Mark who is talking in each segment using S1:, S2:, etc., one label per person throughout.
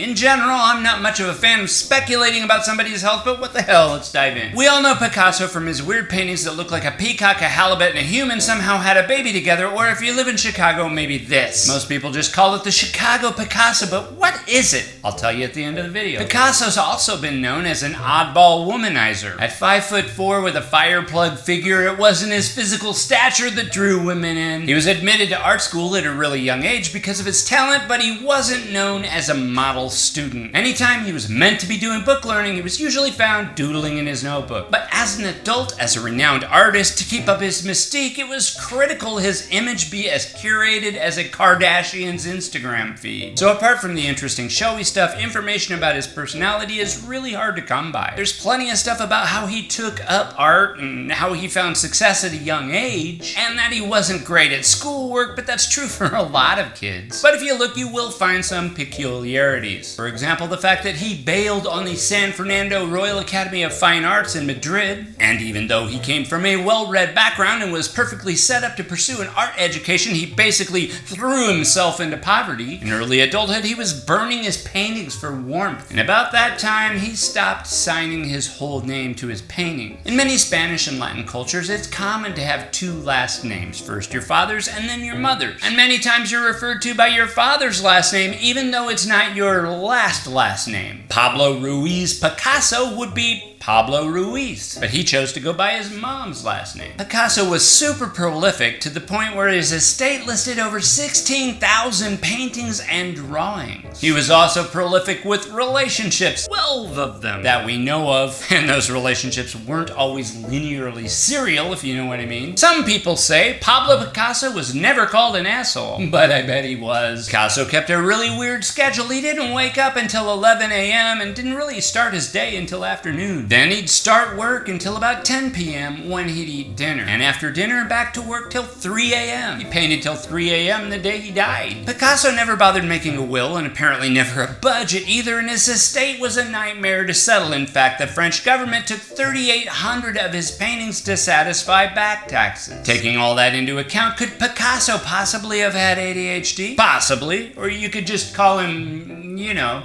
S1: In general, I'm not much of a fan of speculating about somebody's health, but what the hell, let's dive in. We all know Picasso from his weird paintings that look like a peacock, a halibut, and a human somehow had a baby together, or if you live in Chicago, maybe this. Most people just call it the Chicago Picasso, but what is it? I'll tell you at the end of the video. Picasso's also been known as an oddball womanizer. At 5'4" with a fire plug figure, it wasn't his physical stature that drew women in. He was admitted to art school at a really young age because of his talent, but he wasn't known as a model student. Anytime he was meant to be doing book learning, he was usually found doodling in his notebook. But as an adult, as a renowned artist, to keep up his mystique, it was critical his image be as curated as a Kardashian's Instagram feed. So apart from the interesting showy stuff, information about his personality is really hard to come by. There's plenty of stuff about how he took up art and how he found success at a young age, and that he wasn't great at schoolwork, but that's true for a lot of kids. But if you look, you will find some peculiarities. For example, the fact that he bailed on the San Fernando Royal Academy of Fine Arts in Madrid, and even though he came from a well-read background and was perfectly set up to pursue an art education, he basically threw himself into poverty. In early adulthood, he was burning his paintings for warmth, and about that time, he stopped signing his whole name to his painting. In many Spanish and Latin cultures, it's common to have two last names, first your father's and then your mother's. And many times you're referred to by your father's last name, even though it's not your last name. Pablo Ruiz Picasso would be Pablo Ruiz, but he chose to go by his mom's last name. Picasso was super prolific to the point where his estate listed over 16,000 paintings and drawings. He was also prolific with relationships, 12 of them that we know of, and those relationships weren't always linearly serial, if you know what I mean. Some people say Pablo Picasso was never called an asshole, but I bet he was. Picasso kept a really weird schedule. He didn't wake up until 11 a.m. and didn't really start his day until afternoon. Then he'd start work until about 10 p.m. when he'd eat dinner. And after dinner, back to work till 3 a.m. He painted till 3 a.m. the day he died. Picasso never bothered making a will, and apparently never a budget either, and his estate was a nightmare to settle. In fact, the French government took 3,800 of his paintings to satisfy back taxes. Taking all that into account, could Picasso possibly have had ADHD? Possibly. Or you could just call him, you know,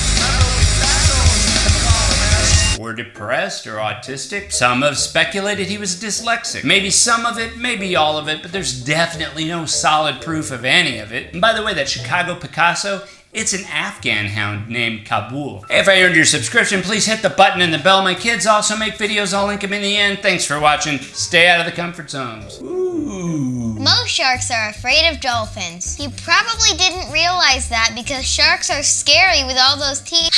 S1: or depressed or autistic. Some have speculated he was dyslexic. Maybe some of it, maybe all of it, but there's definitely no solid proof of any of it. And by the way, that Chicago Picasso, it's an Afghan hound named Kabul. If I earned your subscription, please hit the button and the bell. My kids also make videos. I'll link them in the end. Thanks for watching. Stay out of the comfort zones. Ooh.
S2: Most sharks are afraid of dolphins. You probably didn't realize that because sharks are scary with all those teeth.